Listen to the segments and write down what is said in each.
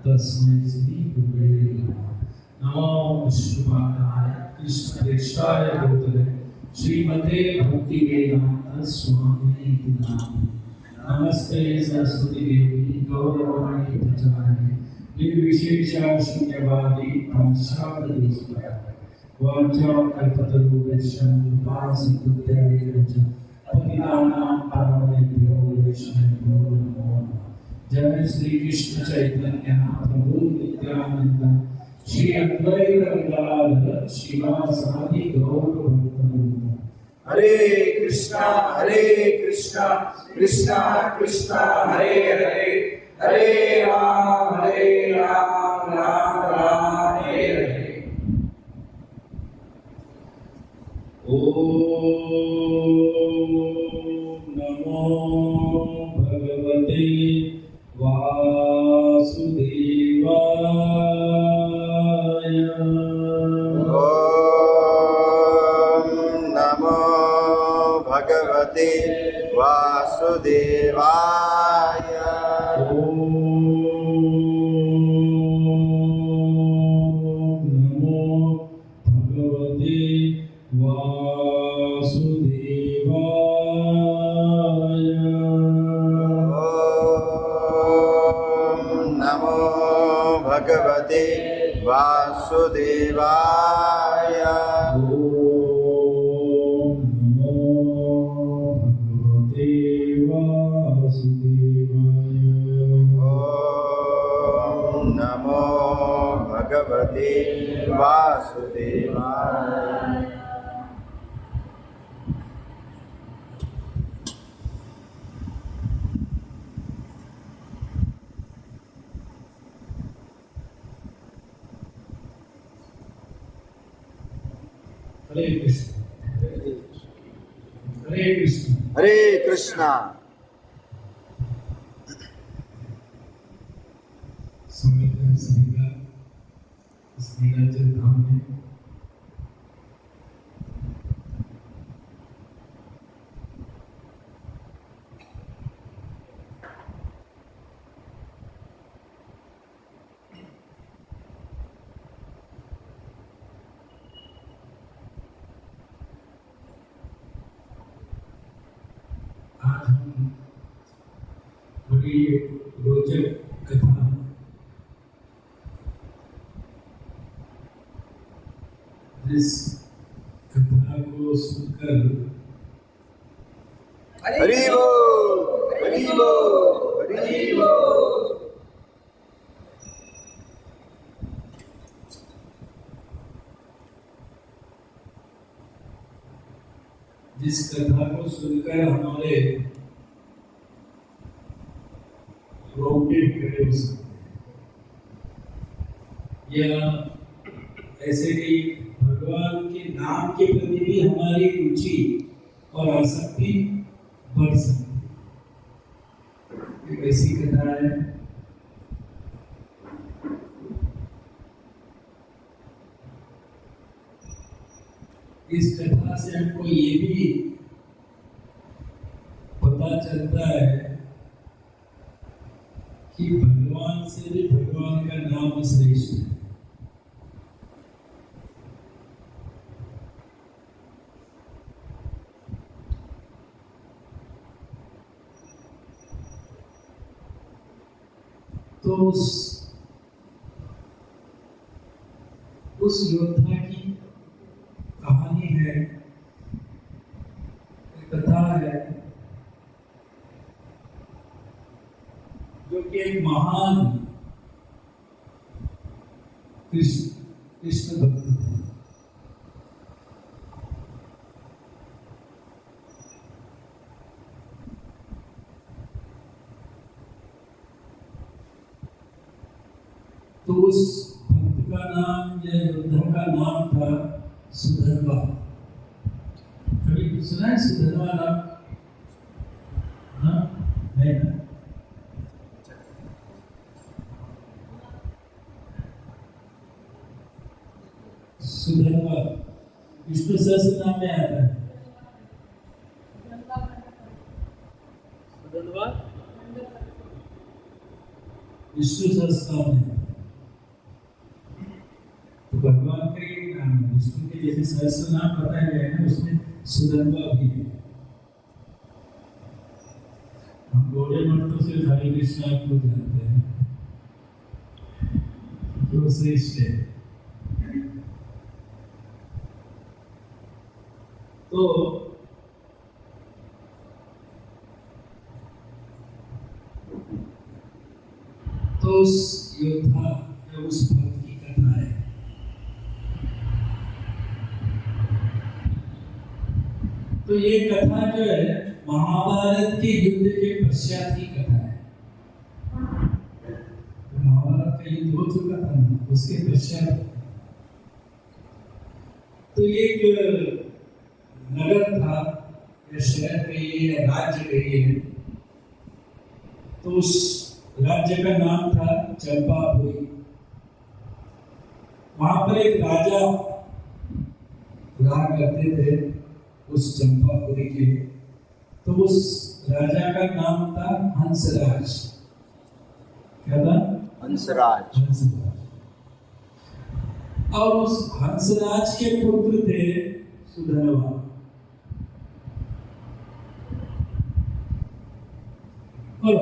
तस्मै श्री गुरुवे नमः। नमो विष्णुपादाय कृष्णप्रेष्ठाय भूतले श्रीमते भक्तिवेदांत स्वामिने नामिने। नमस्ते सरस्वती देवी गौरवाणी प्रचारिणे निर्विशेष शून्यवादी पाश्चात्यदेशपरायणे। वाञ्छाकल्पतरुभ्यश्च कृपासिन्धुभ्येव च पतितानां पावनेभ्यो वैष्णवेभ्यो नमो नमः। जय श्री कृष्ण चैतन्य प्रभु नित्यानंद श्री अद्वैत गदाधर श्रीवासादि गौर भक्तवृंद। हरे कृष्णा कृष्णा कृष्णा हरे हरे, हरे राम राम राम हरे हरे। ओम नमो भगवते वासुदेवाय। ओम नमो भगवते वासुदेवाय। ओम नमो भगवते वासुदेवाय। ओम नमो भगवते वासुदेवाय। ओम नमो भगवते वासुदेवाय। ओम नमो भगवते वासुदेवाय। हरे कृष्ण हरे कृष्ण हरे कृष्णा। स्वागत है सभी का इस नीलाचल धाम में। आज हम बड़ी रोचक कथा इस कथा को सुनकर हरि बोल हरि बोल हरि बोल। जिस कथा को सुनकर हमारे रोंगटे खड़े हो सकते हैं, या ऐसे कि भगवान के नाम के प्रति भी हमारी रुचि और आसक्ति बढ़ सकती है। एक ऐसी कथा है। इस कथा से हमको ये भी पता चलता है कि भगवान से भी भगवान का नाम श्रेष्ठ है। तो उस योद्धा की कहानी है, कथा है, जो कि एक महान कृष्ण भक्त थे। तो उस भक्त का नाम या योद्धा का नाम था सुधर्मा। कभी सुना है सुधर्मा नाम? हाँ, नहीं ना? सुधर्मा विष्णु सहस्त्र नाम में आता है। सुधर्मा विष्णु सहस्त्रनाम है। तो भगवान का ये नाम है, विष्णु के जैसे सहस्त्र नाम बताया गया है ना, उसमें सुधन्वा भी है। हम गोड़े मठ तो सिर्फ हरे कृष्णा को जानते हैं, जो श्रेष्ठ है। तो उस योद्धा या उस भक्त की कथा है। तो ये कथा जो है महाभारत के युद्ध के पश्चात की कथा है। महाभारत का युद्ध हो चुका था ना, उसके पश्चात। तो एक नगर था या शहर कहिए या राज्य कहिए, तो उस राज्य का नाम था चंपापुरी। वहां पर एक राजा रहा करते थे उस चंपापुरी के। तो उस राजा का नाम था हंसराज। क्या था? हंसराज। हंसराज। और उस हंसराज के पुत्र थे सुधन्वा। और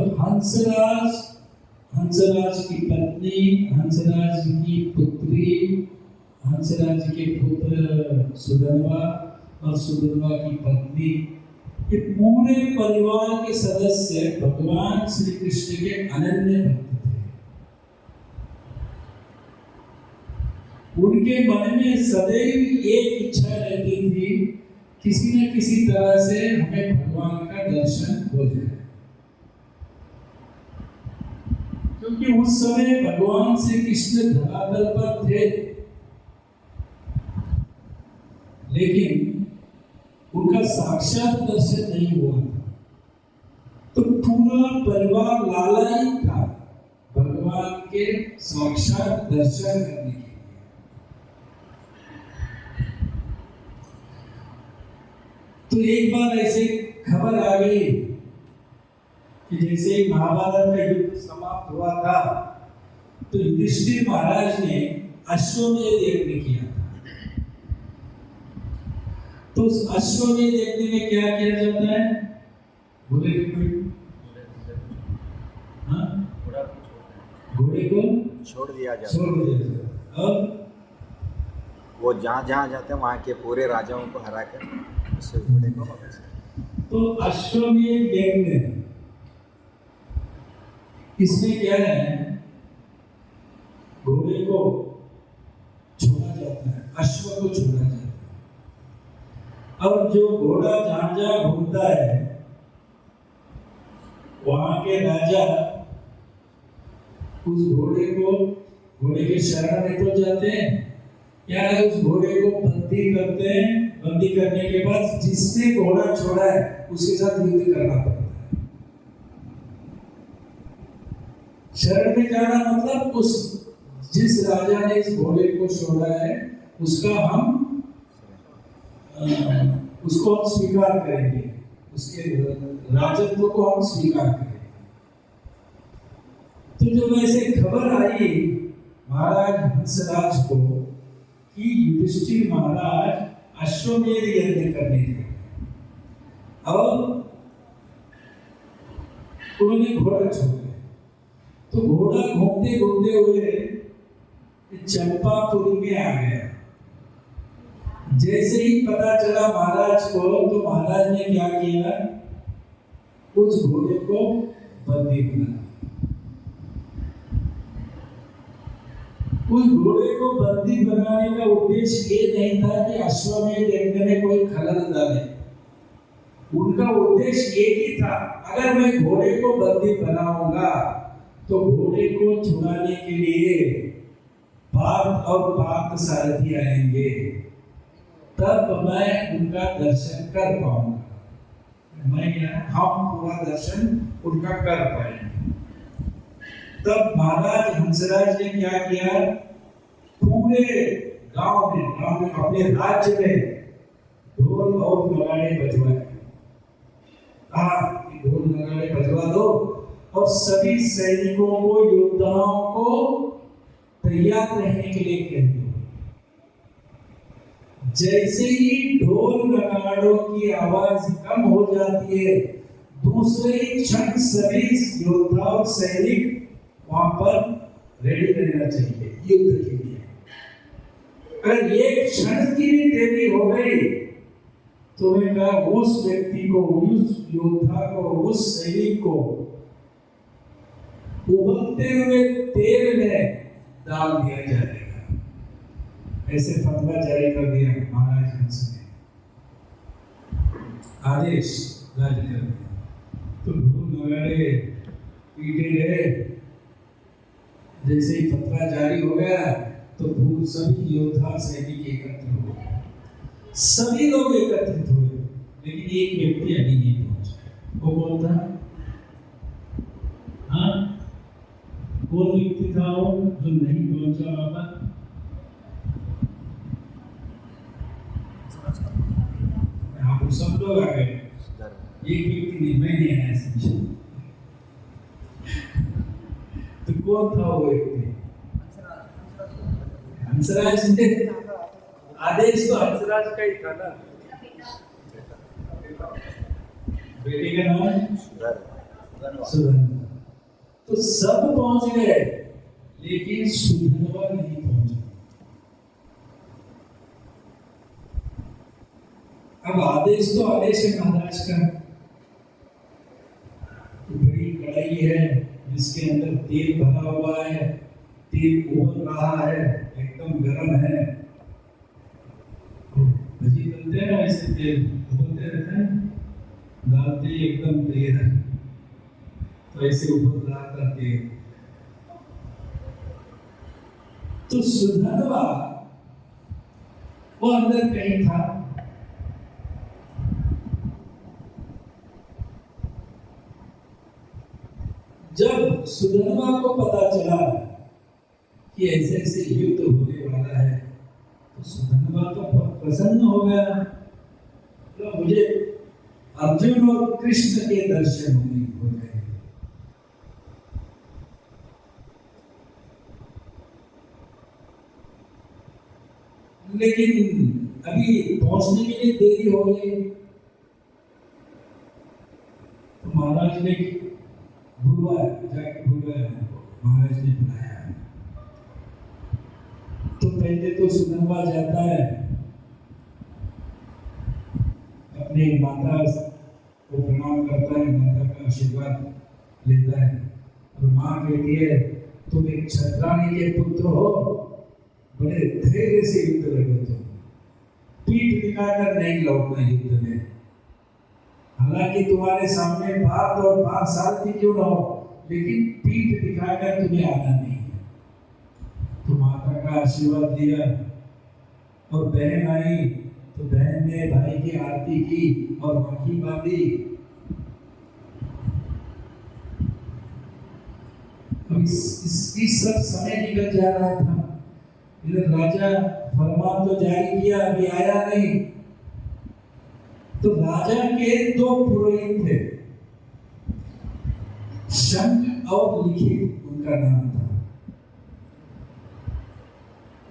हंसराज की पत्नी, हंसराज की पुत्री, हंसराज के पुत्र सुधन्वा और सुधन्वा की पत्नी, ये पूरे परिवार के सदस्य भगवान श्री कृष्ण के अनन्य भक्त थे। उनके मन में सदैव एक इच्छा रहती थी, किसी न किसी तरह से हमें भगवान का दर्शन हो जाए। क्योंकि उस समय भगवान श्री कृष्ण धरातल पर थे, लेकिन उनका साक्षात दर्शन नहीं हुआ था। तो पूरा परिवार लालायित था भगवान के साक्षात दर्शन करने के लिए। तो एक बार ऐसे खबर आ गई कि जैसे ही महाभारत का युद्ध समाप्त हुआ था, तो युधिष्ठिर महाराज ने अश्वमेध यज्ञ किया था। तो उस अश्वमेध यज्ञ में क्या किया जाता है? घोड़े को छोड़ दिया जाता है। और वो जहाँ जहाँ जाते हैं वहाँ के पूरे राजाओं को हरा कर उस घोड़े को वापस। तो अश्वमेध यज्ञ, इसमें क्या है? घोड़े को छोड़ा जाता है, अश्व को छोड़ा जाता है। और जो घोड़ा जहां जहां घूमता है, वहां के राजा उस घोड़े के शरण में तो जाते हैं, या उस घोड़े को बंदी करते हैं। बंदी करने के बाद जिसने घोड़ा छोड़ा है उसके साथ युद्ध करना पड़ता है। शरण में जाना मतलब उस जिस राजा ने इस घोड़े को छोड़ा है उसको हम स्वीकार करेंगे, उसके राजत्व को हम स्वीकार करेंगे। तो जब ऐसे खबर आई महाराज हंसराज को कि युधिष्ठिर महाराज अश्वमेध यज्ञ करने थे, और उन्होंने घोड़ा छोड़ा, तो घोड़ा घूमते घूमते हुए चंपापुरी में आ गया। जैसे ही पता चला महाराज को, तो महाराज ने क्या किया? उस घोड़े को बंदी बना। उस घोड़े को बंदी बनाने का उद्देश्य ये नहीं था कि अश्वमेध यज्ञ में कोई खलल डाले। उनका उद्देश्य एक ही था, अगर मैं घोड़े को बंदी बनाऊंगा तो घोड़े को छुड़ाने के लिए पार्थ और पार्थसारथी आएंगे, तब मैं उनका दर्शन कर पाऊंगा। हम पूरा दर्शन उनका कर पाएंगे। तब महाराज हंसराज ने क्या किया? पूरे गांव में अपने राज्य में ढोल और नगाड़े बजवाए। ढोल नगाड़े बजवा दो और सभी सैनिकों को, योद्धाओं को तैयार रहने के लिए कह दो। जैसे ही ढोल नगाड़ों की आवाज कम हो जाती है, दूसरे ही क्षण सभी योद्धा और सैनिक वहां पर रेडी रहना चाहिए युद्ध के लिए। अगर एक क्षण की भी देरी हो गई तो मैं कहा उस व्यक्ति को, उस योद्धा को, उस सैनिक को उबलते हुए तेल में डाल दिया जाएगा। ऐसे फतवा जारी कर दिया महाराज हंस ने, आदेश जारी कर दिया। तो ढोल नगाड़े पीटे गए। जैसे ही फतवा जारी हो गया तो सभी योद्धा सैनिक एकत्र हो गए। सभी लोग एकत्रित हो गए, लेकिन एक व्यक्ति अभी नहीं पहुंचा। वो कौन था? हाँ, कौन व्यक्ति था वो जो नहीं पहुंचा वहां पर? आप सब लोग आ गए, एक व्यक्ति नहीं, मैं नहीं आया समझे। तो कौन था वो व्यक्ति? हंसराज ने आदेश तो हंसराज का ही था ना। बेटे का नाम सुधन्वा। तो सब पहुंच गए, लेकिन सुधन्वा नहीं पहुंचा। अब आदेश तो आदेश है महाराज का। तो बड़ी कढ़ाई है जिसके अंदर तेल भरा हुआ है, तेल उबल रहा है, एकदम गर्म है। भजी बनते हैं ना, ऐसे तेल उबलते रहते हैं, डालते ही एकदम तेल है, तो ऐसे उबल रहा था तेल। तो सुधन्वा वो अंदर कहीं था। जब सुधन्वा को पता चला कि ऐसे ऐसे युद्ध होने वाला है, तो सुधन्वा तो प्रसन्न हो गया। तो मुझे अर्जुन और कृष्ण के दर्शन हो गए। लेकिन अभी पहुंचने के लिए देरी हो गई। तो महाराज ने बुलवाया, जाके बुलवाया, महाराज ने बुलाया। तो पहले तो सुधन्वा जाता है, अपनी माता को प्रणाम करता है, माता का आशीर्वाद लेता है। और माँ कहती है तुम एक क्षत्राणी के पुत्र हो, बड़े धैर्य से युद्ध लड़ो, तुम पीठ दिखाकर नहीं लौटना युद्ध में। हालांकि तुम्हारे सामने बात और 5 साल की क्यों ना हो, लेकिन पीठ दिखाकर तुम्हें आना नहीं है। तो माता का आशीर्वाद दिया और बहन आई, तो बहन ने भाई की आरती की और राखी बांधी। अब इस सब समय निकल जा रहा था। इधर राजा फरमान तो जारी किया, अभी आया नहीं। तो राजा के 2 पुरोहित थे, शंख और लिखित उनका नाम था।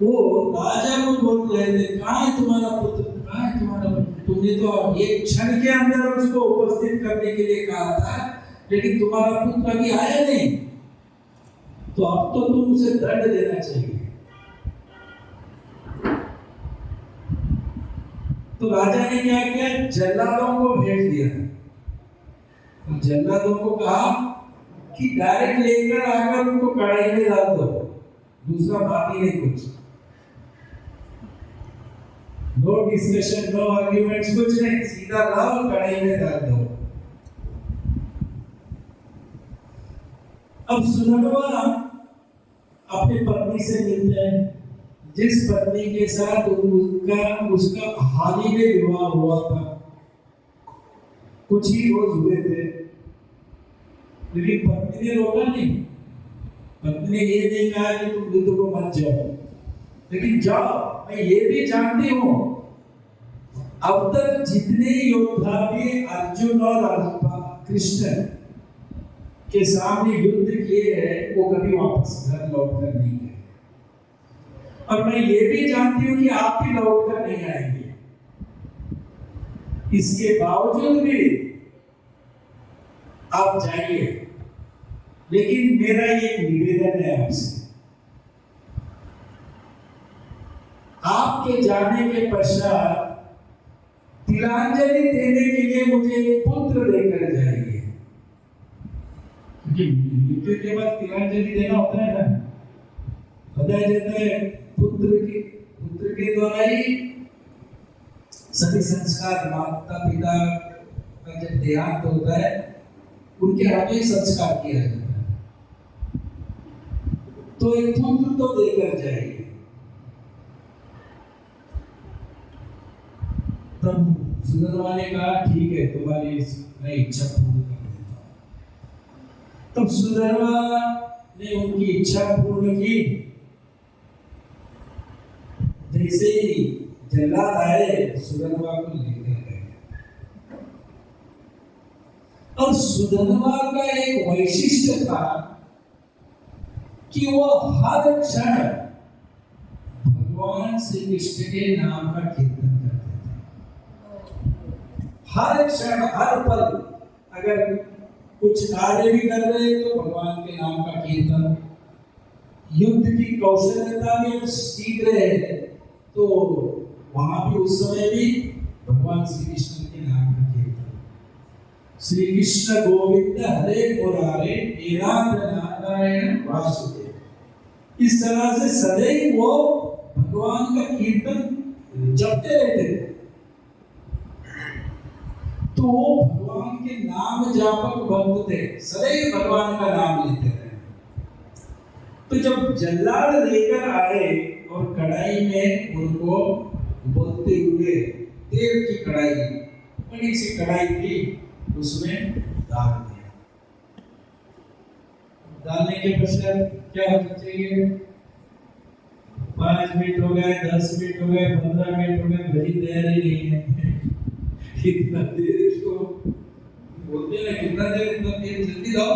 वो राजा को बोल रहे थे कहाँ है तुम्हारा पुत्र, कहाँ है तुम्हारा पुत्र? तुमने तो एक क्षण के अंदर उसको उपस्थित करने के लिए कहा था, लेकिन तुम्हारा पुत्र अभी आया नहीं। तो अब तो तुम उसे दंड देना चाहिए। तो राजा ने क्या किया, जल्लादों को भेज दिया। तो जल्लादों को कहा कि डायरेक्ट लेकर आकर उनको कढ़ाई में डाल दो, दूसरा बात ही नहीं कुछ। नो डिस्कशन, नो आर्ग्यूमेंट्स, कुछ नहीं, सीधा लाओ कढ़ाई में डाल दो। अब सुधन्वा अपनी पत्नी से मिलते हैं, जिस पत्नी के साथ उसका हाल ही में विवाह हुआ था। कुछ ही रोज हुए थे, लेकिन पत्नी ने रोका नहीं। पत्नी ने ये नहीं कहा कि तुम युद्ध को मत जाओ, लेकिन जाओ। मैं ये भी जानती हूँ अब तक जितने योद्धा भी अर्जुन और कृष्ण के सामने युद्ध किए हैं वो कभी वापस घर लौट कर नहीं गए। और मैं ये भी जानती हूँ कि आप भी लौट कर नहीं आएंगे। इसके बावजूद भी आप जाइए, लेकिन मेरा एक निवेदन है आपसे, आपके जाने के पश्चात तिलांजलि देने के लिए मुझे एक पुत्र देकर जाइए, क्योंकि मृत्यु के बाद तिलांजलि देना होता है ना, बताया जाता है पुत्र के द्वारा ही सभी संस्कार, माता पिता का जब देहांत होता है उनके हाथ में संस्कार किया जाता है। तो एक पुत्र तो देकर जाइए। तब सुधर्मा ने कहा ठीक है, तुम्हारी मैं इच्छा पूर्ण कर देता हूं। तब सुधर्मा ने उनकी इच्छा पूर्ण की। जैसे ही जल्लाद आए सुधर्मा को लेकर गए। और सुधर्मा का एक वैशिष्ट्य था कि वो हर क्षण भगवान श्री कृष्ण के नाम का कीर्तन करते थे। हर क्षण, हर पल, अगर कुछ कार्य भी कर रहे हैं तो भगवान के नाम का कीर्तन, युद्ध की कौशल्यता भी सीख रहे हैं तो वहां भी उस समय भी भगवान श्री कृष्ण के नाम का कीर्तन। श्री कृष्ण गोविंद हरे मुरारे हे नारायण वासुदेव। इस तरह से सदैव वो भगवान का कीर्तन जपते रहते थे। तो वो भगवान के नाम जापक भक्त थे, सदैव भगवान का नाम लेते रहे। तो जब जल्लाद लेकर आए और कढ़ाई में उनको बोलते हुए, तेल की कढ़ाई, बड़ी सी कढ़ाई थी, उसमें डाल दिया। डालने के पश्चात क्या होना चाहिए? 5 मिनट हो गए, 10 मिनट हो गए, 15 मिनट हो गए, भरी तैयारी नहीं है। कितना देर इसको बोलते हैं, कितना देर, इतना देर, जल्दी लाओ,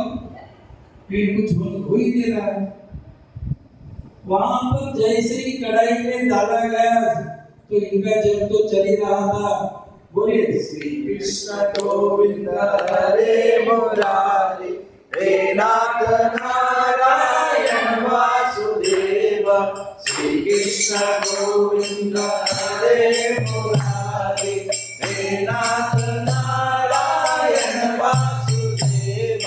फिर कुछ हो ही नहीं रहा है। वहां पर जैसे ही कढ़ाई में डाला गया तो इनका जब तो चल ही रहा था, बोले श्री कृष्ण गोविंद हरे मुरारी हे नाथ नारायण वासुदेव। श्री कृष्ण गोविंद हरे मुरारी हे नाथ नारायण वासुदेव।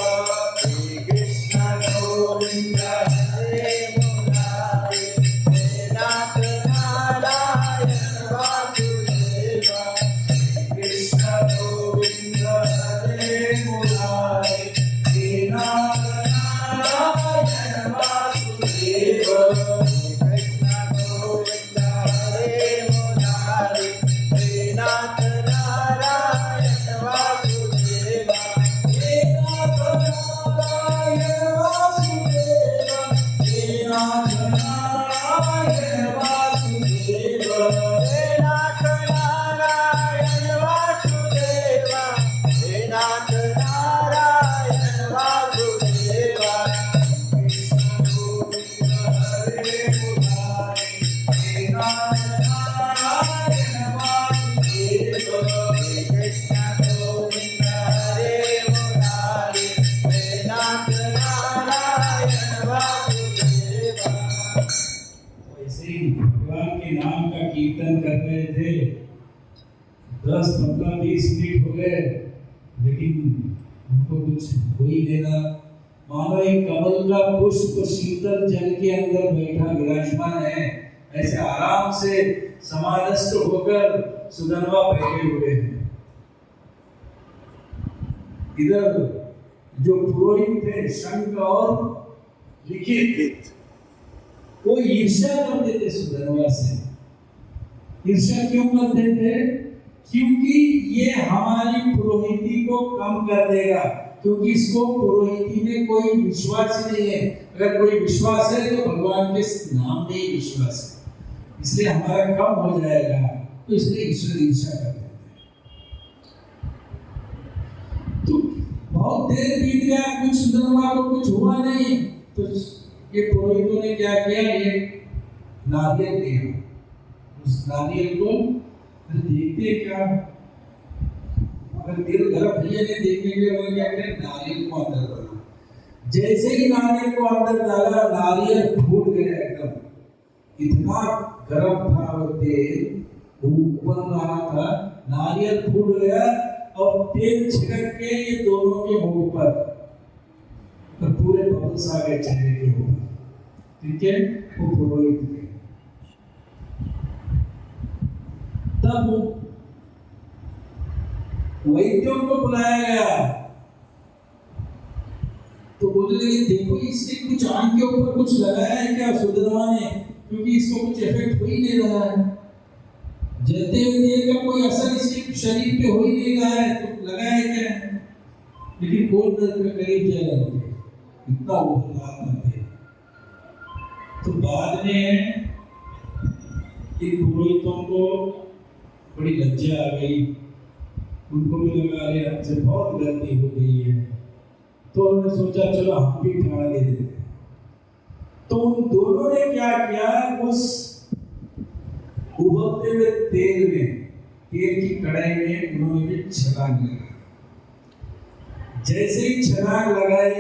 श्री कृष्ण गोविंद हरे भगवान के नाम का कीर्तन कर रहे थे। 10, 15, 20 मिनट हो गए, लेकिन उनको कुछ हो ही नहीं रहा। मानो एक कमल का पुष्प शीतल जल के अंदर बैठा विराजमान है, ऐसे आराम से समाधस्थ होकर सुधर्मा बैठे हुए हैं। इधर जो पुरोहित थे शंख और लिखित, वो ईर्ष्या करते थे सुधर्मा से। ईर्ष्या क्यों करते थे? क्योंकि ये हमारी पुरोहिती को कम कर देगा, क्योंकि इसको पुरोहिती में कोई विश्वास नहीं है। अगर कोई विश्वास है तो भगवान के नाम में ही विश्वास है, इसलिए हमारा कम हो जाएगा, तो इसलिए ईश्वर ईर्ष्या करते थे। तो बहुत देर बीत गया, कुछ सुदामा को कुछ हुआ नहीं, तो ये पुरोहितों ने क्या किया, ये नारियल दिया। उस नारियल को देखते क्या, अगर दिल गर्म भैया ने देखने के लिए उन्होंने क्या किया, नारियल को अंदर डाला। जैसे ही नारियल को अंदर डाला, नारियल फूट गया एकदम। इतना गर्म था वो तेल, ऊपर रहा था, नारियल फूट गया और तेल छिड़क के ये दोनों के मुंह पर, तो पूरे बबल्स आ गए चेहरे के ऊपर। ठीक है, वो पुरोहित थे। तब वैद्यों को बुलाया गया, तो बोलने लगे देखो इसने कुछ आंख के ऊपर कुछ लगाया है क्या सुदामा ने, क्योंकि इसको कुछ इफेक्ट हो ही नहीं रहा है, जलते हुए तेल का कोई असर इसके शरीर पे हो ही नहीं रहा है, तो लगाया है क्या। लेकिन कोई दर्द के करीब जा रहे थे, इतना ऊपर लाल थे। तो बाद में इन पुरोहितों को बड़ी लज्जा आ गई, उनको भी लगा रहे हमसे बहुत गलती हो गई है, तो उन्होंने सोचा चलो हम भी ठा ले देते। तो उन दोनों ने क्या किया, उस उबलते हुए तेल में, तेल की कढ़ाई में उन्होंने भी छलांग लगाई। जैसे ही छलांग लगाई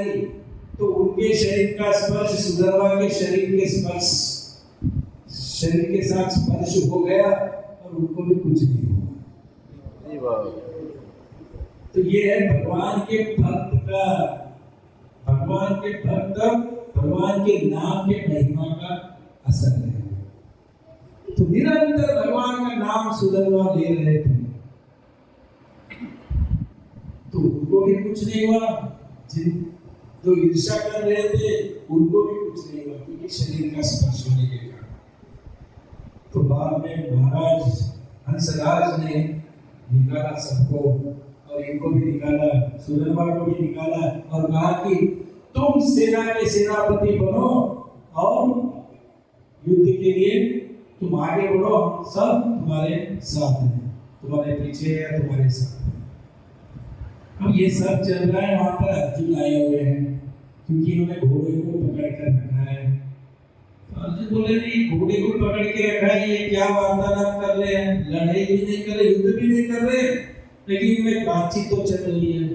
तो उनके शरीर का स्पर्श सुदामा के शरीर के साथ स्पर्श हो गया और उनको भी कुछ नहीं हुआ। तो ये है भगवान के भक्त का, भगवान के भक्त भगवान के नाम के महिमा का असर है। तो निरंतर भगवान का नाम सुदामा ले रहे थे, तो उनको भी कुछ नहीं हुआ, जो ईर्ष्या कर रहे थे उनको भी कुछ नहीं हुआ, क्योंकि शरीर का स्पर्श होने के कारण। तो बाद में महाराज हंसराज ने निकाला सबको, और इनको भी निकाला, सुदामा को भी निकाला, और कहा कि तुम सेना के सेनापति बनो और युद्ध के लिए तुम आगे बढ़ो, हम सब तुम्हारे साथ हैं, तुम्हारे पीछे या तुम्हारे साथ। अब ये सब चल रहा है, वहां पर अर्जुन आए हुए हैं, क्योंकि इन्होंने घोड़े को पकड़ कर रखा है। तो अर्जुन बोले नहीं, घोड़े को पकड़ के रखा है, ये क्या वार्तालाप कर रहे हैं, लड़ाई भी नहीं कर रहे, युद्ध भी नहीं कर रहे, लेकिन इनमें बातचीत तो चल रही है।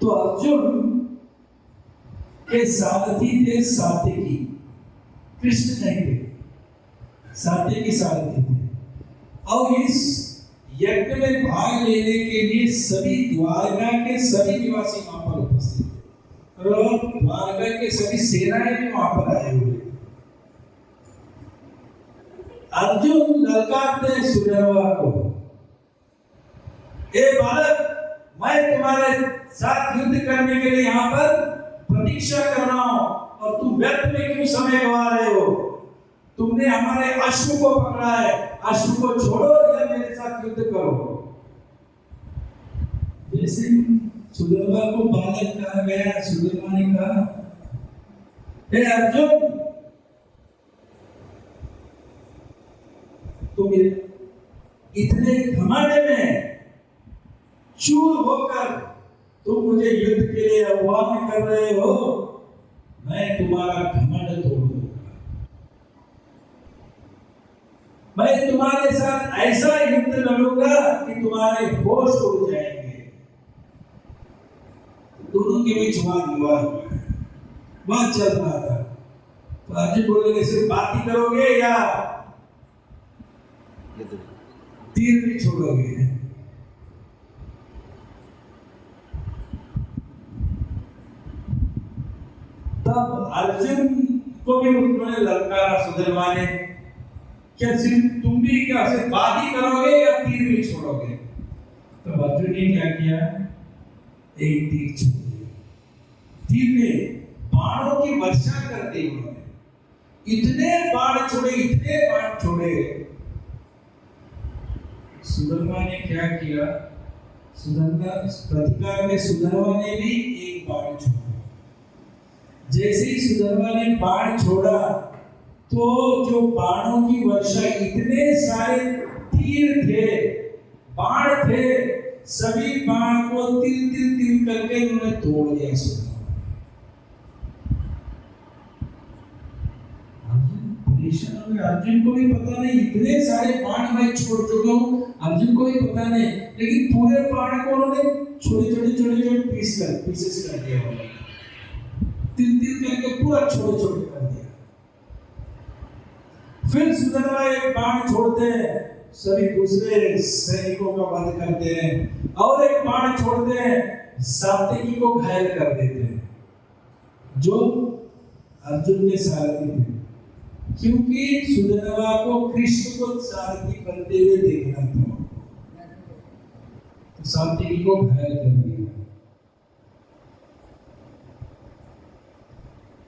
तो अर्जुन के सारथी थे सात्यकी, कृष्ण नहीं थे, सात्यकी सारथी थे। और इस यज्ञ में भाग लेने के लिए सभी द्वारका के सभी निवासी वहां पर उपस्थित थे, और द्वारका के सभी सेनाएं भी वहां पर आए हुए थे। अर्जुन ललकारते हैं सुदामा को, ए बालक, मैं तुम्हारे साथ युद्ध करने के लिए यहाँ पर प्रतीक्षा कर रहा हूं, और तुम व्यर्थ में क्यों समय गवा रहे हो? तुमने हमारे अश्व को पकड़ा है, अश्व को छोड़ो या मेरे साथ युद्ध करो। जैसे सुदामा को बालक कहा गया, सुदामा ने कहा, हे अर्जुन, तुम इतने घमंड में चूर होकर तुम मुझे युद्ध के लिए आह्वान कर रहे हो, मैं तुम्हारा घमंड तोड़ दूंगा, मैं तुम्हारे साथ ऐसा युद्ध लड़ूंगा कि तुम्हारे होश उड़ जाएंगे। दोनों के बीच बात चल रहा था। तो अर्जुन बोले, सिर्फ बात ही करोगे या तीर भी छोड़ोगे? तब अर्जुन को भी उन्होंने ललकारा सुदामा ने, क्या सिर्फ तुम भी क्या सिर्फ बात ही करोगे या तीर भी छोड़ोगे? तो अर्जुन ने क्या किया, एक तीर छोड़ दिया। तीर में बाणों की वर्षा कर दी उन्होंने, इतने बाण छोड़े। सुदामा ने क्या किया, प्रतिकार में सुदामा ने भी एक बाण छोड़ा। जैसे ही सुदामा ने बाण छोड़ा, तो जो बाणों की वर्षा, इतने सारे तीर थे, बाण थे, सभी बाण को तिल तिल तिल करके उन्होंने तोड़ दिया। सुना परेशान हो गए। अर्जुन को भी पता नहीं, इतने सारे बाण मैं छोड़ चुका हूँ, अर्जुन को भी पता नहीं, लेकिन पूरे बाण को उन्होंने छोटे छोटे पीसेस कर दिया, तिल तिल करके पूरा छोटे छोटे कर दिया। फिर सुदामा एक बाण छोड़ते हैं, सभी दूसरे सैनिकों का वध करते हैं, और एक बाण छोड़ते हैं, सात्यकी को घायल कर देते हैं, जो अर्जुन के सारथी थे, क्योंकि सुदामा को कृष्ण को सारथी बनते हुए देखना था, तो सात्यकी को घायल कर दिया।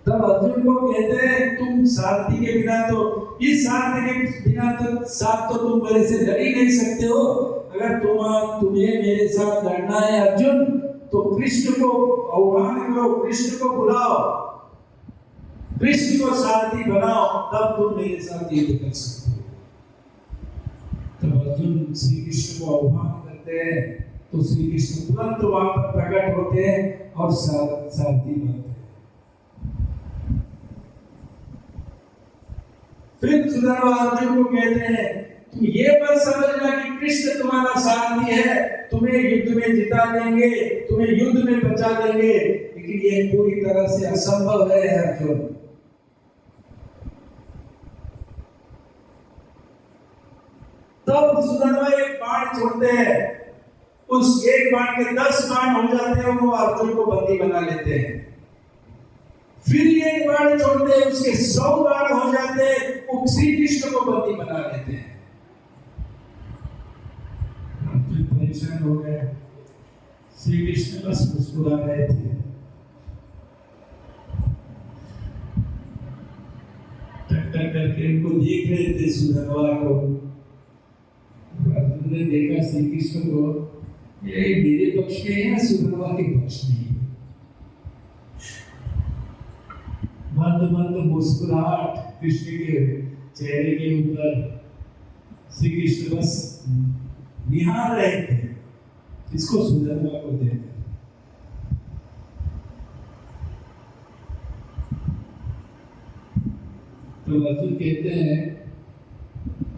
तब अर्जुन को कहते हैं तुम सारथी के बिना तो, इस सारथी के बिना तो साथ तो तुम मेरे से लड़ ही नहीं सकते हो। अगर तुम्हें मेरे साथ लड़ना है अर्जुन, तो कृष्ण को आह्वान करो, कृष्ण को बुलाओ, कृष्ण को सारथी बनाओ, तब तुम मेरे साथ युद्ध कर सकते हो। तब अर्जुन श्री कृष्ण को आह्वान करते हैं, तो श्री कृष्ण तुरंत वहां पर प्रकट होते हैं और सारथी बनते हैं। फिर सुदामा अर्जुन को कहते हैं तुम ये मत समझना कि कृष्ण तुम्हारा सारथी है, तुम्हें युद्ध में जिता देंगे, तुम्हें युद्ध में बचा देंगे, लेकिन ये पूरी तरह से असंभव है अर्जुन। तब सुदामा एक बाण छोड़ते हैं, उस एक बाण के 10 बाण हो जाते हैं, वो अर्जुन को बंदी बना लेते हैं। फिर एक बाण छोड़ते हैं, उसके 100 बाण हो जाते हैं, वो श्री कृष्ण को बंदी बना लेते हैं। अर्जुन परेशान हो गए, श्री कृष्ण बस मुस्कुरा रहे थे। टक टक करके उनको देख रहे थे सुदामा को। अर्जुन ने देखा श्री कृष्ण को, ये मेरे पक्ष में है या सुदामा के पक्ष में? मंद मंद मुस्कुराहट कृष्ण के चेहरे के ऊपर, श्री कृष्ण बस निहार रहे थे, इसको सुदामा को देखकर। तो अर्जुन कहते हैं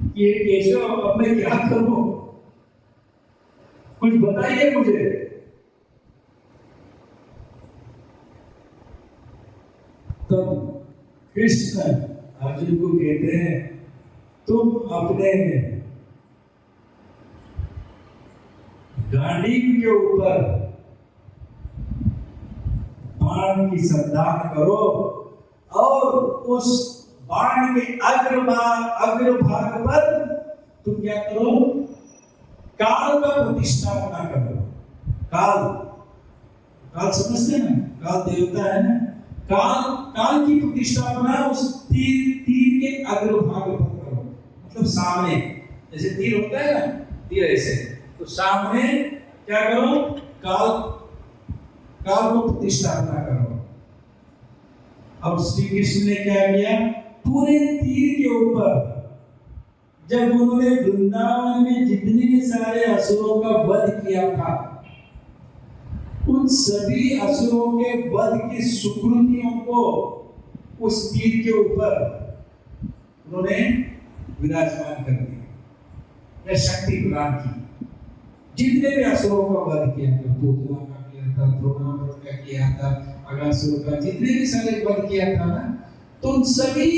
कि ये केशव, अब मैं क्या करूं, कुछ बताइए मुझे। तब कृष्ण अर्जुन को कहते हैं तुम अपने गांडीव के ऊपर बाण की संधान करो, और उस बाण के अग्रभाग पर तुम क्या करो, काल का प्रतिष्ठापना करो। काल समझते हैं ना, काल देवता है ना, काल की प्रतिष्ठापना उस तीर के अग्रभाग पर करो, मतलब सामने, जैसे तीर होता है ना, तीर ऐसे, तो सामने क्या करो, काल को प्रतिष्ठापना करो। अब श्री कृष्ण ने क्या किया, पूरे तीर के ऊपर, जब उन्होंने वृंदावन में जितने सारे असुरों का वध किया था, उन सभी असुरों के वध की सुकृतियों को उस तीर के ऊपर उन्होंने विराजमान कर दिया, या शक्ति प्रदान की। जितने भी असुरों का वध किया था, पूतना का किया था, द्रोणावत का किया था, अगासुर का, जितने भी सारे वध किया था ना, तो उन सभी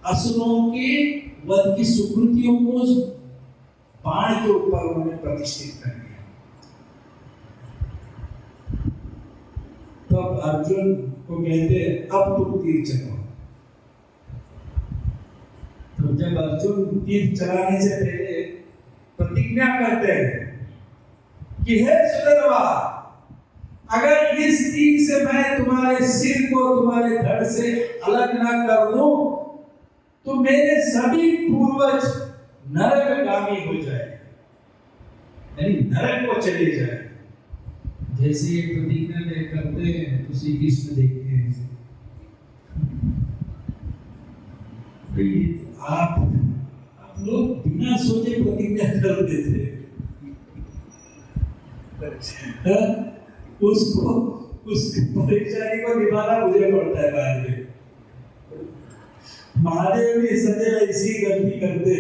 असुरों के वध की सुकृतियों को बाण के ऊपर उन्होंने प्रतिष्ठित कर दिया। तब अर्जुन को कहते अब तुम तीर चलाओ। तो जब अर्जुन तीर चलाने से पहले प्रतिज्ञा करते हैं कि हे सुदामा, अगर इस तीर से मैं तुम्हारे सिर को तुम्हारे धड़ से अलग ना कर दूं, तो मेरे सभी पूर्वज नरकगामी हो जाए, यानी नरक को चले जाए। जैसे ये प्रतिज्ञा करते हैं तो श्री कृष्ण देखते हैं, आप लोग बिना सोचे प्रतिज्ञा कर देते, हाँ? उसको उस परेशानी को निभाना मुझे पड़ता है बाद में। महादेव भी सदैव ऐसी गलती करते,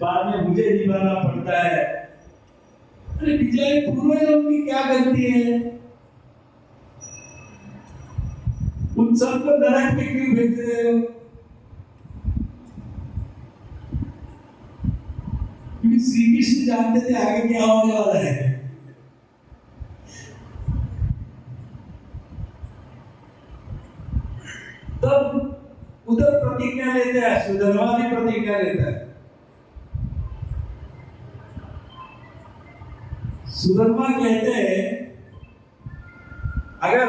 बाद में मुझे निभाना पड़ता है। अरे बेचारे पूर्वजों की क्या गलती है? उन सबको नरक में क्यों भेज रहे हो? क्योंकि श्री कृष्ण जानते थे आगे क्या होने वाला है। तब उधर प्रतिज्ञा लेते हैं, सुधर्मा भी प्रतिज्ञा लेता है। सुधर्मा कहते हैं अगर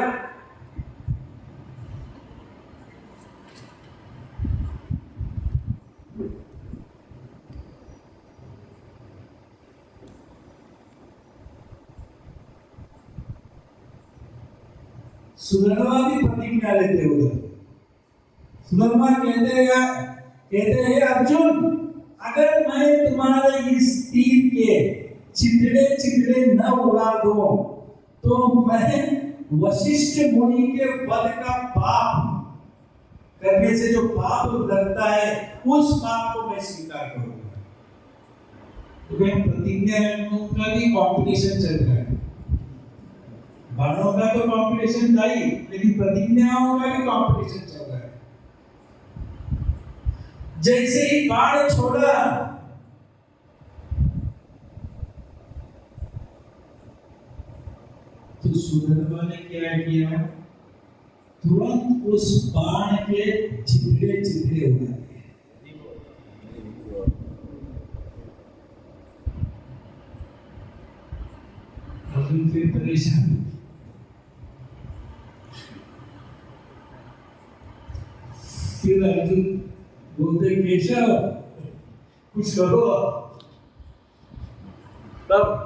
सुधर्मा भी प्रतिज्ञा लेते हैं उधर। सुधर्मा कहते हैं अर्जुन, अगर मैं तुम्हारे इस तीर के चितड़े चितड़े न उड़ा दूं तो मैं वशिष्ठ मुनि के वध का पाप करने से जो पाप लगता है उस पाप को मैं स्वीकार करूंगा। तो प्रतिज्ञा का भी कॉम्पिटिशन चल रहा है। बाणों का तो कॉम्पिटिशन था ही, लेकिन प्रतिज्ञाओं का भी कॉम्पिटिशन चल रहा है। जैसे ही बाण छोड़ा तो सुधर्मा ने क्या किया? तुरंत उस बाण के छितरे छितरे उड़ा दिए। अर्जुन फिर परेशान, फिर अर्जुन बोलते केशव कुछ करो। तब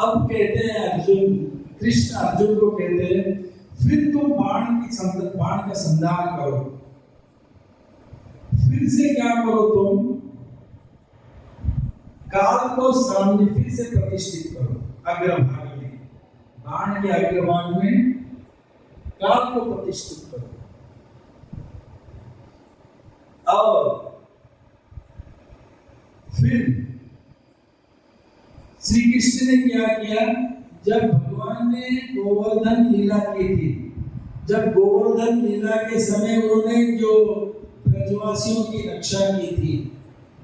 अब कहते हैं अर्जुन, कृष्ण अर्जुन को कहते हैं फिर तुम बाण का संधान करो। फिर से क्या करो? तुम काल को सामने फिर से प्रतिष्ठित करो। अग्रभाग में, बाण के अग्रभाग में काल को प्रतिष्ठित करो। और फिर श्री कृष्ण ने क्या किया? जब भगवान ने गोवर्धन लीला की थी, जब गोवर्धन लीला के समय उन्होंने जो ब्रजवासियों की रक्षा की थी,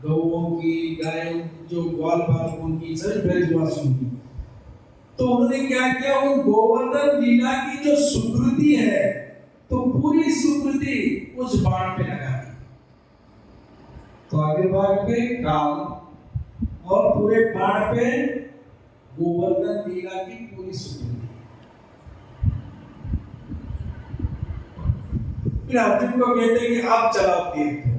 गौओं की, गायों, जो ग्वाल बालकों की, सभी ब्रजवासियों की, तो उन्होंने क्या किया? उन गोवर्धन लीला की जो सुकृति है, तो पूरी सुकृति उस बाण पे लगा दी। तो आगे भाग पे काल और पूरे बाण पे गोवर्धन लीला की पूरी सुकृति। फिर अर्जुन को कहते हैं कि आप चलाओ तीर को।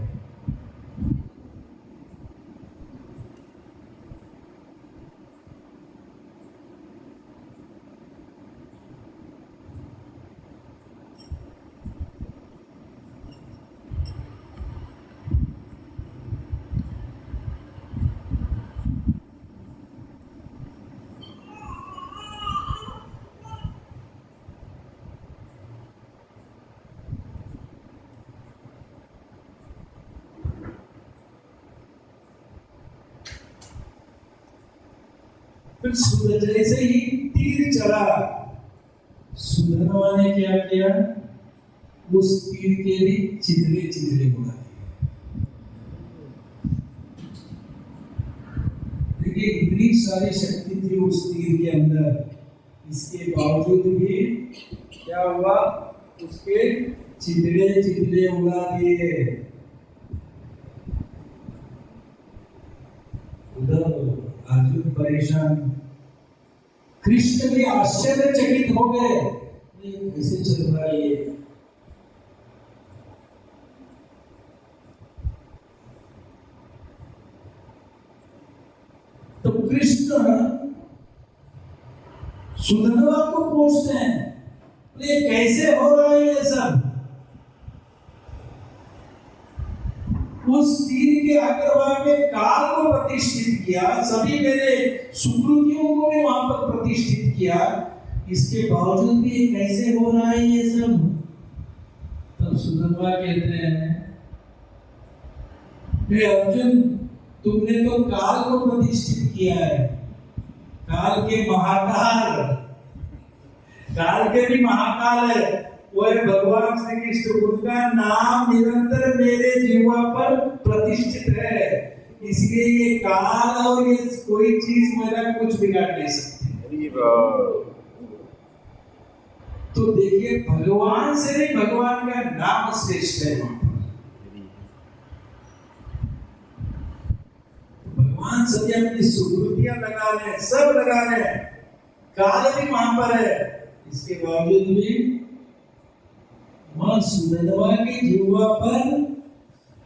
फिर जैसे ही तीर चला, सुधर्मा ने क्या किया? उस तीर के भी छितरे छितरे उड़ा दिए। देखिए इतनी सारी शक्ति थी उस तीर के अंदर, इसके बावजूद भी क्या हुआ? उसके छितरे छितरे उड़ा दिए। उद्धव अर्जुन परेशान, कृष्ण भी आश्चर्यचकित हो गए, ये कैसे चल रहा है ये। तो कृष्ण सुदामा को पूछते हैं, ये कैसे हो रहा है ये सब। उस तीर के अग्रभाग में काल को प्रतिष्ठित किया, सभी मेरे सुकृतियों को भी वहां पर प्रतिष्ठित किया, इसके बावजूद भी कैसे हो रहा है ये सब। तब सुदामा कहते हैं, अर्जुन तुमने तो काल को प्रतिष्ठित किया है, काल के महाकाल, काल के भी महाकाल है, वो है भगवान श्री कृष्ण, उनका नाम निरंतर मेरे जीवा पर प्रतिष्ठित है, इसलिए ये काल और ये कोई चीज मेरा कुछ बिगाड़ नहीं सकती। तो देखिए भगवान से नहीं, भगवान का नाम श्रेष्ठ है। भगवान सभी अपनी सुकृतियां लगा रहे हैं, सब लगा रहे हैं, काल भी वहां पर है, इसके बावजूद भी मां सुदामा के जीवा पर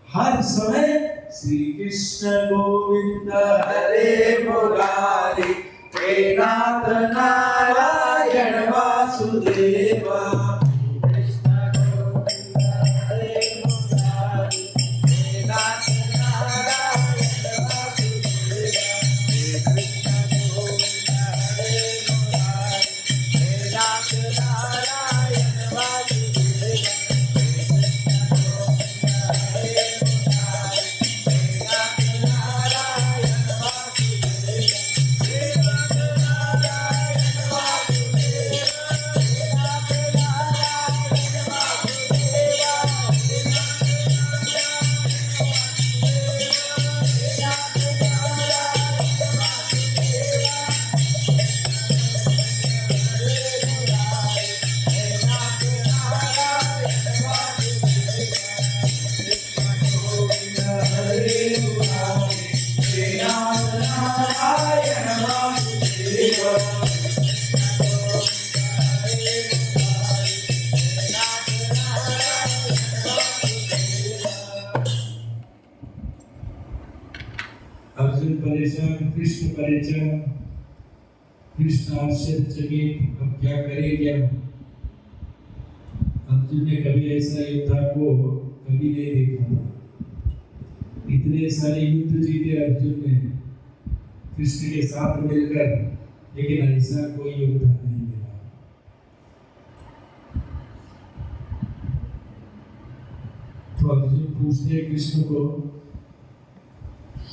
हर समय श्री कृष्ण गोविंद हरे मुरारी, हे नाथ नारायण वासुदेवा, कृष्ण गोविंद हरे मुरारी, हे नाथ नारायण वासुदेवा, कृष्ण गोविंद हरे मुरारी, हे नाथ नारायण वासुदेवा। अर्जुन परेशान, कृष्ण परेशान, कृष्ण आश्चर्यचकित, अब क्या करे क्या। अर्जुन ने कभी ऐसा योद्धा को कभी नहीं देखा था, इतने सारे युद्ध जीते अर्जुन ने कृष्ण के साथ मिलकर, लेकिन ऐसा कोई योद्धा नहीं मिला। तो अर्जुन पूछते कृष्ण को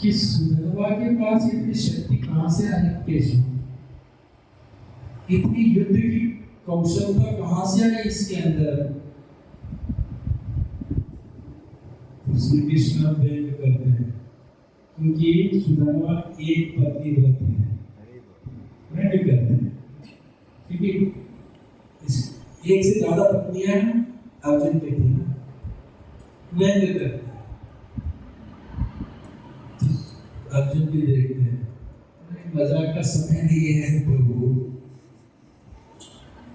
कि सुदामा के पास इतनी शक्ति कहां से आई, केशव इतनी युद्ध की कौशलता कहां से आई इसके अंदर। श्री कृष्ण व्यंग करते हैं, क्योंकि सुदामा एक पत्नी व्रत है, व्यंग करते हैं, क्योंकि एक से ज्यादा पत्नियां अर्जुन के थी, व्यंग करते हैं। अर्जुन भी देखते हैं, मजाक का समय नहीं है प्रभु,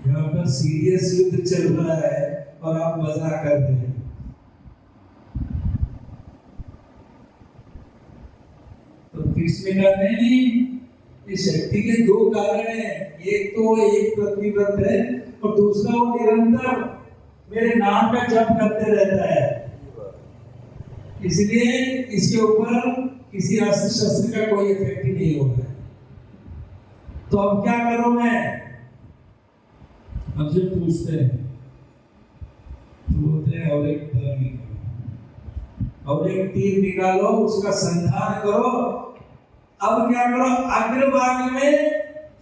यहाँ पर सीरियस युद्ध चल रहा है और आप मजाक करते हैं। तो कृष्ण का नहीं, इस शक्ति के दो कारण हैं, एक तो एक प्रतिव्रत है और दूसरा वो निरंतर मेरे नाम का जप करते रहता है, इसलिए इसके ऊपर किसी अस्त्र शस्त्र का कोई इफेक्ट ही नहीं होगा। तो अब क्या करूं मैं, अर्जुन पूछते हैं, बोलते हैं और एक तीर निकालो, और एक तीर निकालो, उसका संधान करो। अब क्या करो, अग्रभाग में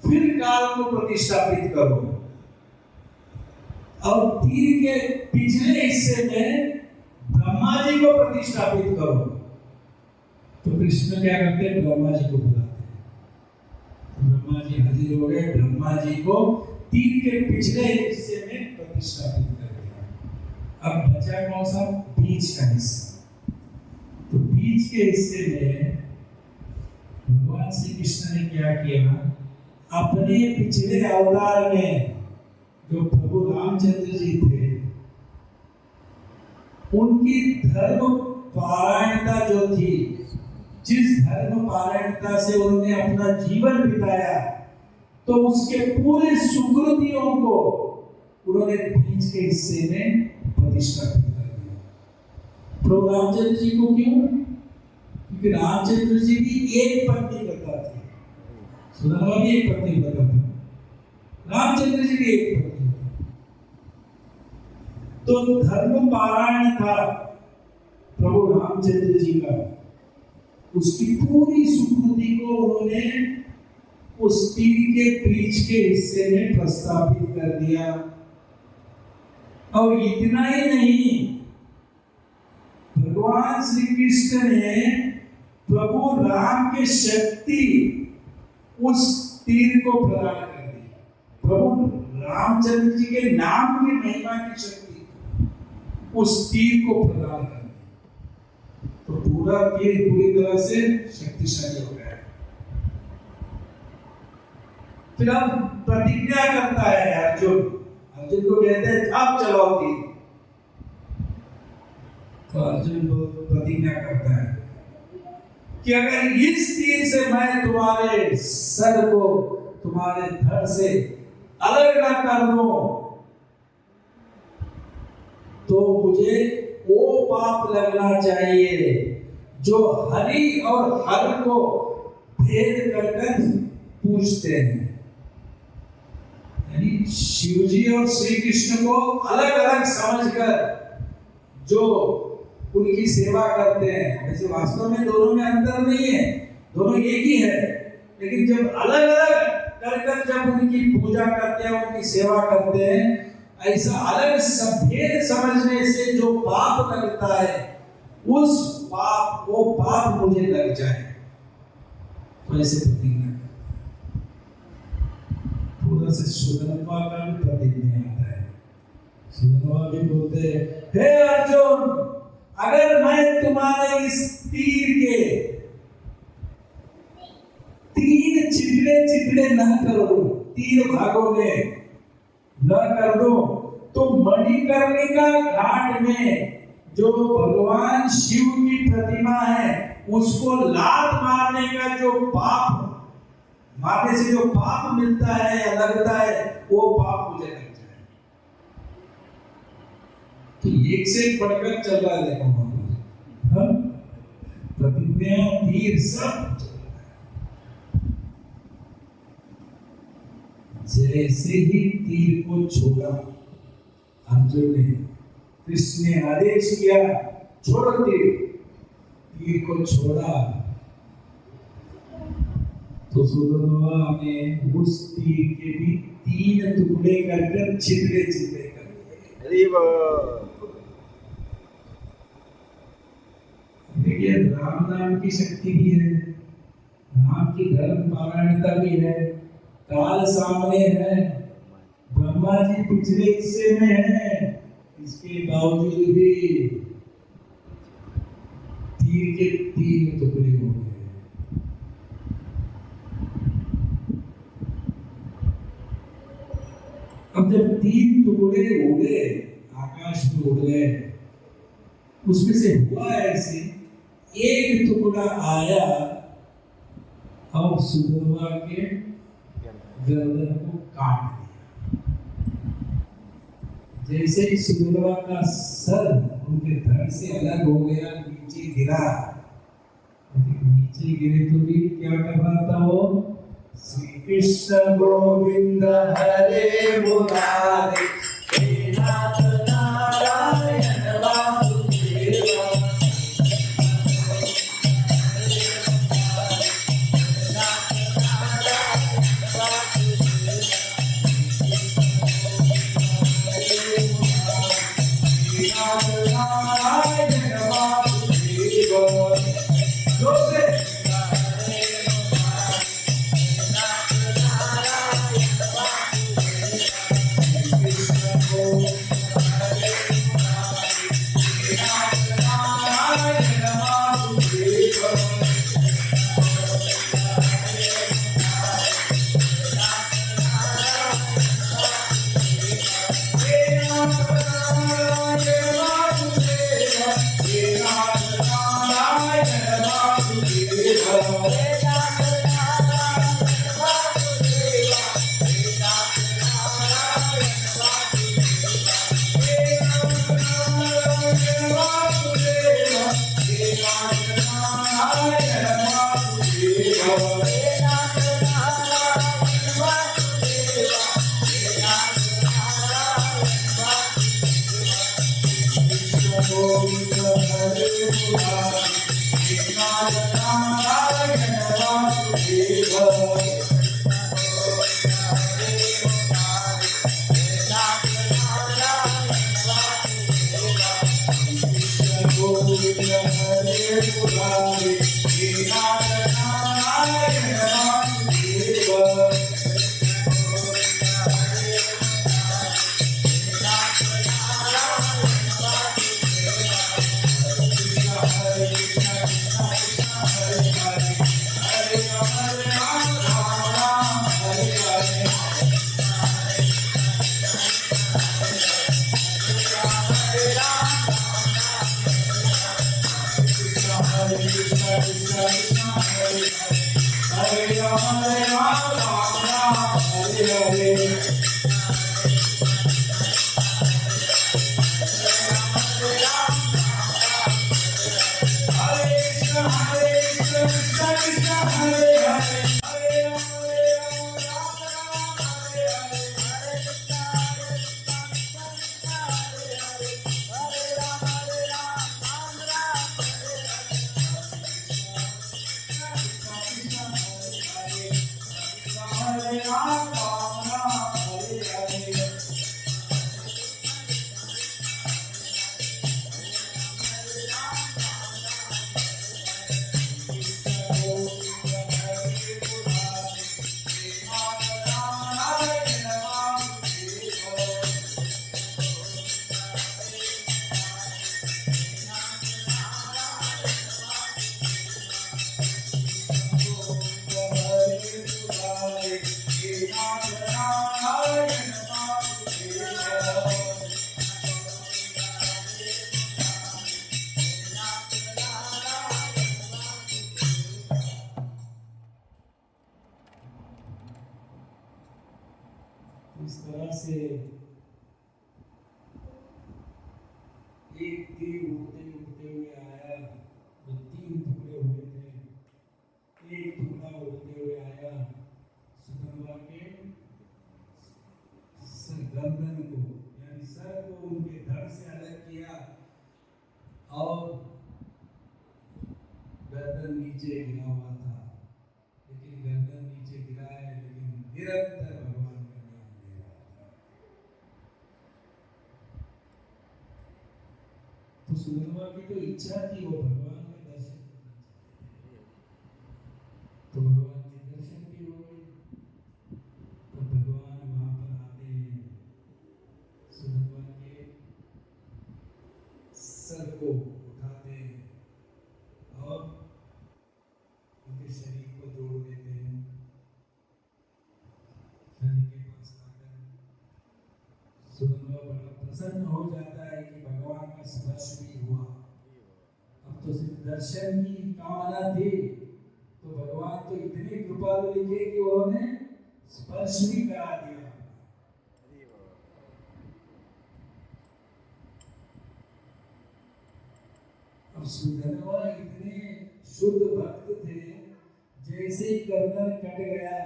फिर काल को प्रतिष्ठापित करो, और तीर के पिछले हिस्से में ब्रह्मा जी को प्रतिष्ठापित करो। तो कृष्ण क्या करते हैं, ब्रह्मा जी को बुलाते हैं, ब्रह्मा जी हाजिर हो गए, ब्रह्मा जी को तीर के पिछले हिस्से में प्रतिष्ठापित कर दिया। अब बचा कौन सा, बीच का हिस्सा। तो बीच के हिस्से में भगवान श्री कृष्ण ने क्या किया, अपने पिछले अवतार में जो प्रभु रामचंद्र जी थे, उनकी धर्म पारायणता जो थी, जिस धर्म पारायणता से उन्होंने अपना जीवन बिताया, तो उसके पूरे सुकृतियों को उन्होंने बीच के हिस्से में प्रतिष्ठापित कर दिया। प्रभु रामचंद्र जी को क्यों? क्योंकि रामचंद्र जी भी एक पत्नी व्रता थे, सुदामा भी एक पत्नी व्रता था, रामचंद्र जी भी एक पत्नी व्रता। तो धर्म पारायण था प्रभु रामचंद्र जी का, उसकी पूरी सुकृति को उन्होंने उस तीर के बीच के हिस्से में प्रस्तापित कर दिया। और इतना ही नहीं, भगवान श्री कृष्ण ने प्रभु राम के शक्ति उस तीर को प्रदान कर दी। प्रभु रामचंद्र जी के नाम की महिमा की शक्ति उस तीर को प्रदान कर दी, तो पूरा तीर पूरी तरह से शक्तिशाली हो गया। फिर अब प्रतिज्ञा करता है अर्जुन को कहते हैं अब चलाओ तीर। तो अर्जुन प्रतिज्ञा करता है कि अगर इस तीर से मैं तुम्हारे सर को तुम्हारे धड़ से अलग ना कर दूं, तो मुझे वो पाप लगना चाहिए जो हरि और हर को भेद कर पूछते हैं। यानी शिव जी और श्री कृष्ण को अलग अलग समझकर जो उनकी सेवा करते हैं, वैसे वास्तव में दोनों में अंतर नहीं है, दोनों एक ही है, लेकिन जब अलग अलग कर जब उनकी पूजा करते हैं, उनकी सेवा करते हैं, ऐसा अलग भेद समझने से जो पाप लगता है, वो पाप मुझे लग जाए, वैसे प्रतिज्ञा पूरा से सुदामा का भी प्रतिज्ञा आता है। सुदामा भी बोलते हैं, हे अर्जुन, अगर मैं तुम्हारे इस तीर के 3 छितड़े न कर दूं, 3 भागों में न कर दूं, तो मणिकर्णिका घाट में जो भगवान शिव की प्रतिमा है, उसको लात मारने का जो पाप, मारने से जो पाप मिलता है या लगता है, वो पाप मुझे लग जाए। तो एक से बढ़कर चल रहा है, देखो प्रतिज्ञा तीर सब जैसे ही तीर को छोड़ा अर्जुन ने, कृष्ण ने आदेश किया छोड़ो तीर को छोड़ा, तो सुदामा ने उस तीर के भी 3 टुकड़े कर छितरे कर दिए। देखिए, राम नाम की शक्ति भी है, राम की धर्म पारायणता भी है, काल सामने है, ब्रह्मा जी पिछले हिस्से में है, इसके बावजूद भी तीर के 3 टुकड़े हो गए। अब जब 3 टुकड़े उड़े, आकाश में उड़ गए, उसमें से हुआ ऐसे, एक टुकड़ा आया और सुदामा के गर्दन को काट दिया। जैसे ही सुदामा का सर उनके धड़ से अलग हो गया, नीचे गिरा, नीचे गिरे तो भी क्या कर रहा था वो, श्री कृष्ण गोविंद हरे मुरारे, हे नाथ नारायण वासुदेवा, इस तरह से एक तीर उड़ते उड़ते हुए आया, वो 3 टुकड़े हुए थे। एक टुकड़ा उड़ते हुए आया सुदामा के गर्दन को, यानी सर को उनके धड़ से अलग किया और गर्दन नीचे गिरा हुआ था। लेकिन गर्दन नीचे गिरा है, लेकिन निरंतर भगवान का नाम ले रहा था। तो सुदामा की तो इच्छा थी वो भगवान का दर्शन करना चाहते थे, तो भगवान के दर्शन भी हो गए। तो भगवान वहां पर आते हैं, सुदामा के सर को उठाते हैं और उनके शरीर को जोड़ देते हैं। शरीर के पास आकर सुदामा बड़ा प्रसन्न हो जाता है कि भगवान का स्पर्श भी हुआ। अब तो सिर्फ दर्शन की कामना थी, तो भगवान तो इतने कृपालु लिखे कि उन्होंने स्पर्श भी करा दिया। अब सुदामा इतने शुद्ध भक्त थे, जैसे ही गर्दन कट गया,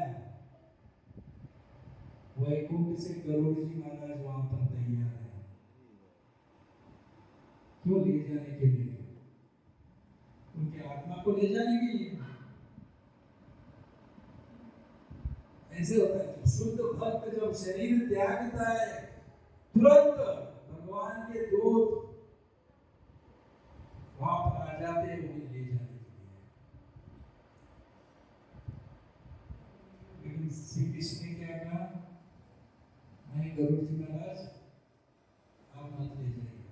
वैकुंठ से गरुड़ जी महाराज वहां पर तैयार है। क्यों? ले जाने के लिए, उनके आत्मा को ले जाने के लिए। ऐसे होता है, जब शुद्ध भक्त जब शरीर त्यागता है, तुरंत भगवान के दूत वहां पर आ जाते हैं उन्हें ले जाने के लिए। लेकिन श्री कृष्ण ने क्या कहा? नहीं गरुड़ जी महाराज, आप मत ले जाइए,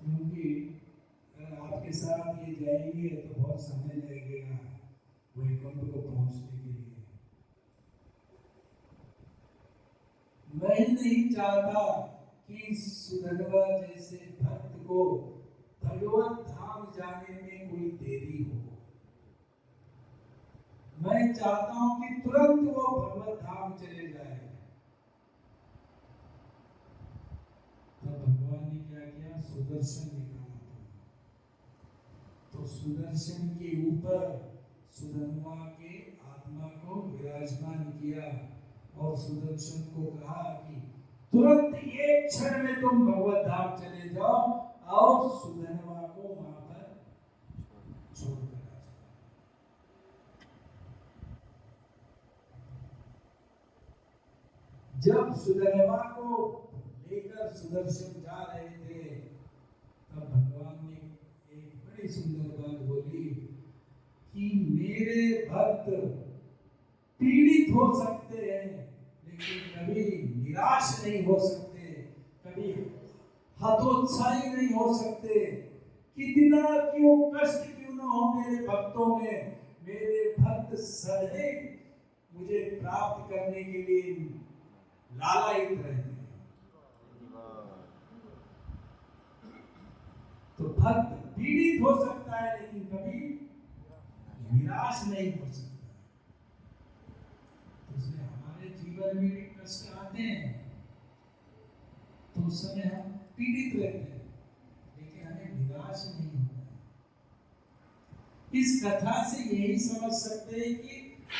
क्योंकि अगर आपके साथ ये जाएंगे तो बहुत समय लगेगा वैकुंठ को पहुंचने के लिए। मैं नहीं चाहता कि सुदामा जैसे भक्त को भगवत धाम जाने में कोई देरी हो। मैं चाहता हूं कि तुरंत वो भगवत धाम चले जाए। तब भगवान ने क्या किया? सुदर्शन निकाला था। तो सुदर्शन के ऊपर सुदामा के आत्मा को विराजमान किया और सुदर्शन को कहा कि तुरंत एक क्षण में तुम भगवत धाम चले जाओ, और सुधनवा को वहां पर छोड़कर आ जाओ। जब सुधनवा को लेकर सुदर्शन जा रहे थे तब भगवान ने एक बड़ी सुंदर बात बोली कि मेरे भक्त पीड़ित हो सकते हैं लेकिन कभी निराश नहीं हो सकते, कभी हतोत्साही नहीं हो सकते। कितना क्यों कष्ट क्यों न हो मेरे भक्तों में, मेरे भक्त सदैव मुझे प्राप्त करने के लिए लालायित रहते हैं। तो भक्त पीड़ित हो सकता है लेकिन कभी निराश नहीं हो सकता। तो इसलिए हमारे जीवन में भी कष्ट आते हैं तो उस समय हम पीड़ित रहते हैं लेकिन हमें निराश नहीं होना है। इस कथा से यही समझ सकते हैं कि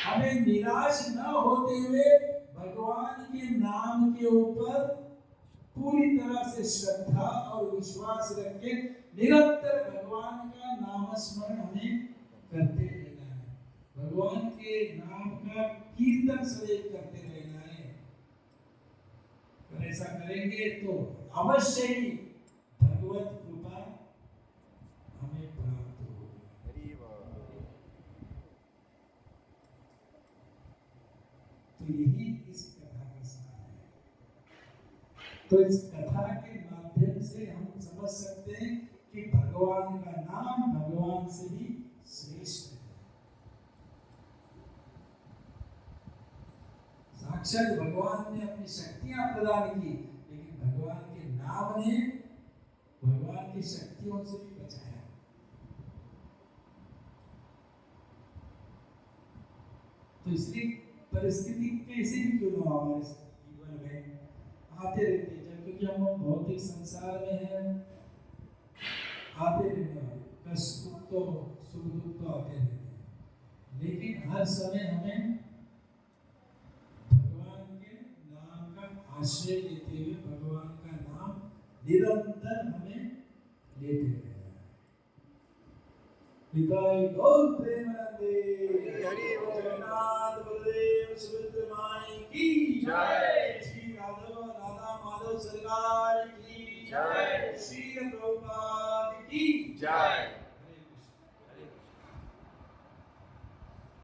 हमें निराश न होते हुए भगवान के नाम के ऊपर पूरी तरह से श्रद्धा और विश्वास रख के निरंतर भगवान का नाम स्मरण हमें करते रहना है। भगवान के नाम का कीर्तन सदैव करते रहना है। अगर ऐसा करेंगे तो अवश्य ही भगवत कृपा हमें प्राप्त होगी। तो यही इस कथा का सार है। तो इस कथा के माध्यम से हम समझ सकते हैं कि भगवान का नाम भगवान से भी श्रेष्ठ है। साक्षात भगवान ने अपनी शक्तियां प्रदान की लेकिन भगवान के नाम ने भगवान की शक्तियों से भी बचाया। तो इसलिए परिस्थिति कैसे भी क्यों ना हमारे जीवन में आते रहते हैं, क्योंकि हम भौतिक संसार में हैं, आते रहने वाले कष्ट सुख दुख तो आते रहते हैं। लेकिन हर समय हमें आश्रय लेते हुए भगवान का नाम निरंतर हमें लेते रहना है। पिताई गौर प्रेमानंदे जगन्नाथ बलदेव सुभद्रा माई की जय। श्री राधा माधव सरकार की जय। श्री प्रभुपाद की जय।